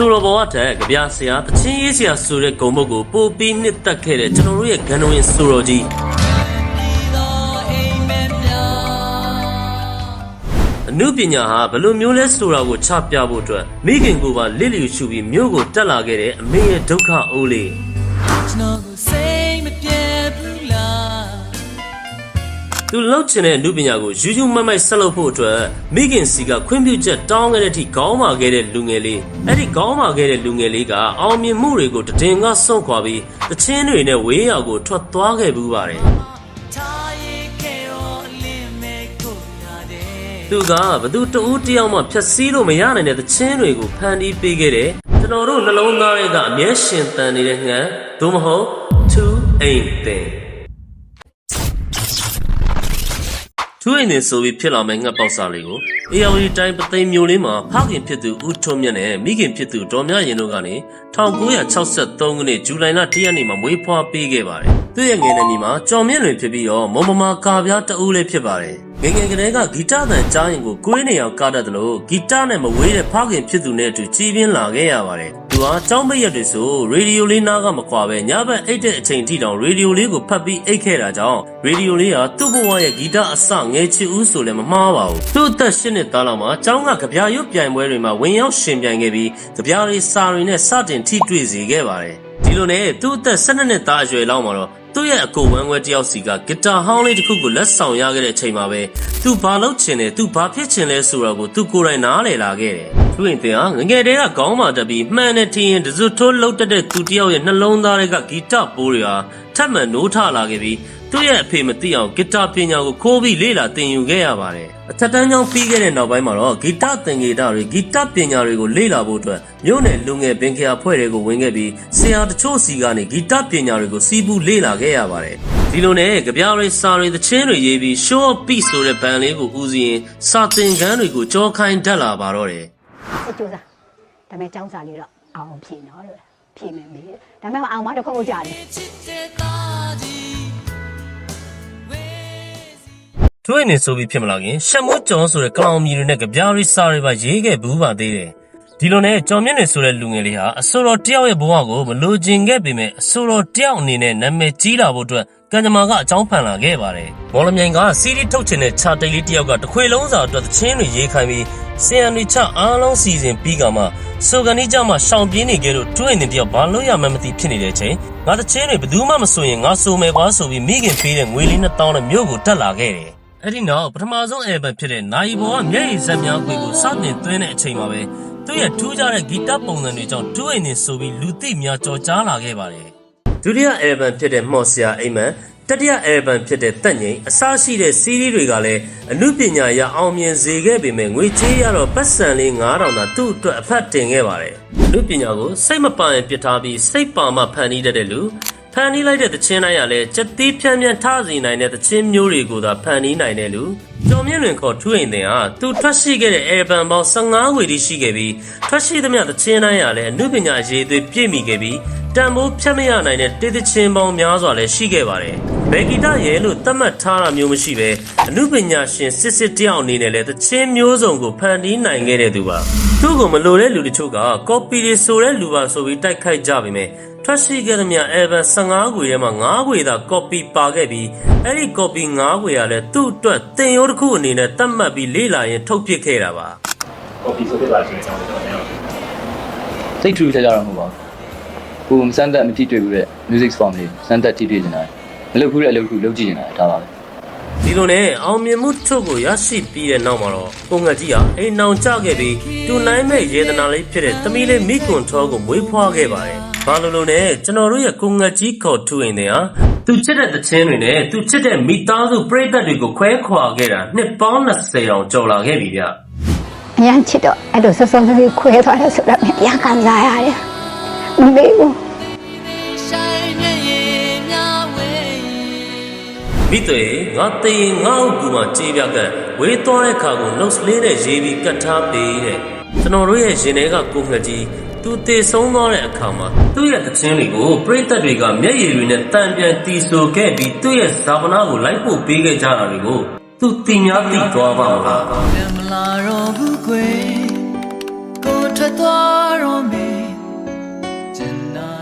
ဘောတဲ့ကြပြဆရာတချင်းရေးဆရာဆိုတဲ့ဂုံမုတ်ကိုပို့ပြီးနှစ်သက်ခဲ့တဲ့ကျွန်တော်တို့ရဲ့ဂန်တော်ရင်ဆိုတော်ကြီးအနုပညာဟာဘလို့မျိုးလဲဆိုတာကိုချပြဖို့အတွက်မိခင်ကိုပါလစ်လျူရှုပြီးမြို့ကိုတက်လာခဲ့တဲ့အမေရဲ့ဒုက္ခအိုးလေးသူလောက်ချင်တဲ့အနုပညာကိုယူယူမိုက်မိုက်ဆက်လုပ်ဖို့အတွက်မိခင်စီကခွင့်ပြုချက်တောင်းခဲ့တဲ့အထိခေါင်းမာခဲ့တဲ့လူငယ်လေးအဲ့ဒီခေါင်းမာခဲ့တဲ့လူငယ်လေးကအောင်မြင်မှုတွေကိုတည်ငါစွန့်ခွာပြီးတချင်းတွေနဲ့ဝေးရာကိုထွက်သွားခဲ့ဘူးပါတယ်သူကဘသူတဦးတယောက်မှဖြတ်စည်းလို့မရနိုင်တဲ့တချင်းတွေကိုဖန်တီးပေးခဲ့တယ်ကျွန်တော်တို့နှလုံးသားတွေကအမြဲရှင်သန်နေတဲ့ငှက်သို့မဟုတ် to aim thingသူ့အိမ်နဲ့ဆိုပြီးဖြစ်လာမယ့်ငှက်ပေါက်စာလေးကိုအေယာဝတီတိုင်းပသိမ်မြို့လေးမှာဖခင်ဖြစ်သူဦးထွန်းမြတ်နဲ့မိခင်ဖြစ်သူဒေါ်မြရင်တို့ကနေ1963ခုနှစ်ဇူလိုင်လ1ရက်နေ့မှာမွေးဖွားပေးခဲ့ပါတယ်။သူ့ရဲ့ငယ်တဲ့မိမှာကျော်မြင့်လွင်ဖြစ်ပြီးတော့မုံမမာကာပြားတအူးလေးဖြစ်ပါတယ်။ငယ်ငယ်ကလေးကဂီတသံကြားရင်ကိုကိုယ်နေအောင်ကားတတ်တယ်လို့ဂီတနဲ့မဝေးတဲ့ဖခင်ဖြစ်သူနဲ့အတူကြီးပြင်းလာခဲ့ရပါတယ်။သူဟာကျောင်းပိတ်ရက်တွေဆိုရေဒီယိုလေးနားကမကွာပဲညဘက်အိတ်တဲ့အချိန်ထိတောင်ရေဒီယိုလေးကိုဖတ်ပြီးအိတ်ခဲ့တာကြောင့်ရေဒီယိုလေးဟာသူ့ဘဝရဲ့ဂီတအစငယ်ချစ်ဦးဆိုလည်းမမှားပါဘူး။သူ့အသက်8နှစ်သားလောက်မှာကျောင်းကကြပြာရွတ်ပြိုင်ပွဲတွေမှာဝင်ရောက်ရှင်ပြိုင်ခဲ့ပြီးကြပြာတွေစာတွေနဲ့စတင်ထိတွေ့စေခဲ့ပါတယ်။ဒီလိုနဲ့သူ့အသက်12နှစ်သားအရွယ်လောက်မှာတော့သူ့ရဲ့အကိုဝမ်းခွဲတယောက်စီကဂီတာဟောင်းလေးတစ်ခုကိုလက်ဆောင်ရခဲ့တဲ့အချိန်မှာပဲသူဘာလုပ်ချင်လဲသူဘာဖြစ်ချင်လဲဆိုတာကိုသူကိုယ်တိုင်နားလည်လာခဲ့တယ်။သူ့အိမ်တင်ဟာငငယ်တည်းကခေါင်းမာတက်ပြီးမှန်တဲ့ထင်းရင်တစွတ်ထိုးလှုပ်တက်တဲ့သူတယောက်ရဲ့နှလုံးသားတွေကဂီတပိုးတွေဟာထပ်မံနိုးထလာခဲ့ပြီးသူ့ရဲ့အဖေမသိအောင်ဂီတာပညာကိုခိုးပြီးလေ့လာသင်ယူခဲ့ရပါတယ်။အထက်တန်းကျောင်းပြီးခဲ့တဲ့နောက်ပိုင်းမှာတော့ဂီတသင်္ကေတတွေဂီတပညာတွေကိုလေ့လာဖို့အတွက်မြို့နယ်လူငယ်ပင်ခရာဖွဲ့တွေကိုဝင်ခဲ့ပြီးဆရာတချို့စီကနေဂီတပညာတွေကိုစီးပူးလေ့လာခဲ့ရပါတယ်။ဒီလိုနဲ့ကြပြားတွေစာတွေသချင်းတွေရေးပြီး show up beat ဆိုတဲ့ဘန်လေးကိုဦးစီးရင်စာသင်ခန်းတွေကိုကြောခိုင်းတတ်လာပါတော့တယ်။အကျိုးစားဒါပေမဲ့ကျောင်းစာလေးတော့အောင်ဖြေနော်လို့ဖြေမယ်မေးတယ်။ဒါပေမဲ့အောင်မတစ်ခုခုကြာတယ်။သူ့အိမ်နဲ့ဆိုပြီးဖြစ်မလာခင်ရှက်မိုးကျော်ဆိုတဲ့ကလောင်မြီတွေနဲ့ကြပြားရီစာတွေပါရေးခဲ့ဘူးပါသေးတယ်။ဒီလိုနဲ့ကျော်မြင့်နေဆိုတဲ့လူငယ်လေးဟာအဆိုတော်တယောက်ရဲ့ဘဝကိုမလိုချင်ခဲ့ပေမဲ့အဆိုတော်တယောက်အနေနဲ့နာမည်ကြီးလာဖို့အတွက်ကံကြမ္မာကအကြောင်းဖန်လာခဲ့ပါတယ်။မော်လမြိုင်ကစီးရီထုတ်ချင်တဲ့ခြာတိတ်လေးတယောက်ကတခွေလုံးစာအတွက်သချင်းတွေရေးခိုင်းပြီးဆီယန်တွေချအားလုံးစီစဉ်ပြီးကမှဆိုကန်ဒီကြမှာရှောင်ပြေးနေကြလို့တွင်းနေတယောက်ဘာလို့ရမှမသိဖြစ်နေတဲ့အချိန်ငါသချင်းတွေဘယ်သူမှမဆိုရင်ငါဆိုမယ်ကွာဆိုပြီးမိခင်ပေးတဲ့ငွေလေး2000နဲ့မြို့ကိုတက်လာခဲ့တယ်။အဲ့ဒီနောက်ပထမဆုံးအယ်ဘမ်ဖြစ်တဲ့နိုင်ဘောကမျက်ရည်စက်များကိုစတင်သွင်းတဲ့အချိန်မှာပဲသူ့ရဲ့ထူးခြားတဲ့ဂီတပုံစံတွေကြောင့်တွင်းနေဆိုပြီးလူသိများကြော်ကြားလာခဲ့ပါတယ်။ဒုတိယအယ်ဘမ်ဖြစ်တဲ့မော့ဆရာအိမ်မန်တတိယအယ်ဘမ်ဖြစ်တဲ့တက်ငိန်အစရှိတဲ့စီးရီးတွေကလည်းအမှုပညာရအောင်မြင်စေခဲ့ပေမဲ့ငွေချေးရတော့ပတ်စံလေး9000သာသူ့အတွက်အဖတ်တင်ခဲ့ပါတယ်။အမှုပညာကိုစိတ်မပရင်ပြစ်ထားပြီးစိတ်ပါမှဖန်တီးတတ်တဲ့လူဖန်တီးလိုက်တဲ့သချင်းတိုင်းကလည်းစက်သီးဖြန်းဖြန်းထားစီနိုင်တဲ့သချင်းမျိုးတွေကိုသာဖန်တီးနိုင်တဲ့လူကျော်မြင့်လွင်ခေါ်ထူးအိမ်တင်ဟာသူထွက်ရှိခဲ့တဲ့အယ်ဘမ်ပေါင်း15ငွေတိရှိခဲ့ပြီးထွက်ရှိသမျှသချင်းတိုင်းကလည်းအမှုပညာရေးသွေးပြည့်မိခဲ့ပြီးတန်ဖိုးဖြတ်မရနိုင်တဲ့တေးသချင်းပေါင်းများစွာလည်းရှိခဲ့ပါတယ်။ဘယ်ဂီတရဲလို့သတ်မှတ်ထားတာမျိုးမရှိပဲအမှုပညာရှင်စစ်တယောက်အနေနဲ့လည်းသချင်းမျိုးစုံကိုဖန်တီးနိုင်ခဲ့တဲ့သူပါ။သူ့ကိုမလိုတဲ့လူတချို့ကကော်ပီတွေဆိုတဲ့လူပါဆိုပြီးတိုက်ခိုက်ကြပေမဲ့ထွက်ရှိခဲ့သမျှ Evan 15ခွေထဲမှာ9ခွေသာ copy ပါခဲ့ပြီးအဲ့ဒီ copy 9ခွေကလည်းသူ့အတွက်သင်ရိုးတစ်ခုအနေနဲ့သတ်မှတ်ပြီးလေ့လာရင်ထုတ်ပစ်ခဲ့တာပါ copy ဆိုတဲ့ပါရှင်ကျွန်တော်ပြောစိတ်ထူးကြတော့မဟုတ်ပါဘူးကိုစမ်းသက်မကြည့်တွေ့ဘူးတဲ့ music form လေးစမ်းသက်ကြည့်တွေ့နေတာမလုပ်ဘူးတဲ့အလုပ်တစ်ခုလုပ်ကြည့်နေတာဒါပါပဲဒီလိုနဲ့အောင်မြင်မှုထုတ်ကိုရရှိပြီးတဲ့နောက်မှာတော့ပုံငတ်ကြီးဟာအိမ်နောင်ကျခဲ့ပြီးတူနိုင်မဲ့ရေသနာလေးဖြစ်တဲ့သမီးလေးမိကွန်ထောကိုမွေးဖွားခဲ့ပါတယ်ဘာလို့လဲကျွန်တော်တို့ရဲ့ကိုငတ်ကြီးခေါ်ထူရင်တဲ့ဟာသူချစ်တဲ့သချင်းတွေနဲ့သူချစ်တဲ့မိသားစုပရိသတ်တွေကိုခွဲခွာခဲ့တာနှစ်ပေါင်း20တောင်ကျော်လာခဲ့ပြီဗျအရင်ချစ်တော့အဲ့လိုစောစောလေးခွဲသွားတယ်ဆိုတော့ရခံစားရတယ်မမေ့ဘူးမိတွေငါတေးငါ့ကူမှာကြေးပြကဝေးသွားတဲ့ခါကိုနှုတ်စလေးနဲ့ရေးပြီးကတ်ထားပေးတဲ့ကျွန်တော်တို့ရဲ့ရင်ထဲကကိုငတ်ကြီးသူတည်ဆုံးသွားတဲ့အခါမှာသူ့ရဲ့သချင်းတွေကိုပရိသတ်တွေကမျက်ရည်တွေနဲ့တန်ပြန်တီးဆိုခဲ့ပြီးသူ့ရဲ့ဇာပနာကိုလိုက်ပို့ပေးခဲ့ကြတာတွေကိုသူတင်များသိသွားပါမလားမလာတော့ဘူးကွယ်ကိုထွက်သွားတော့မယ် and I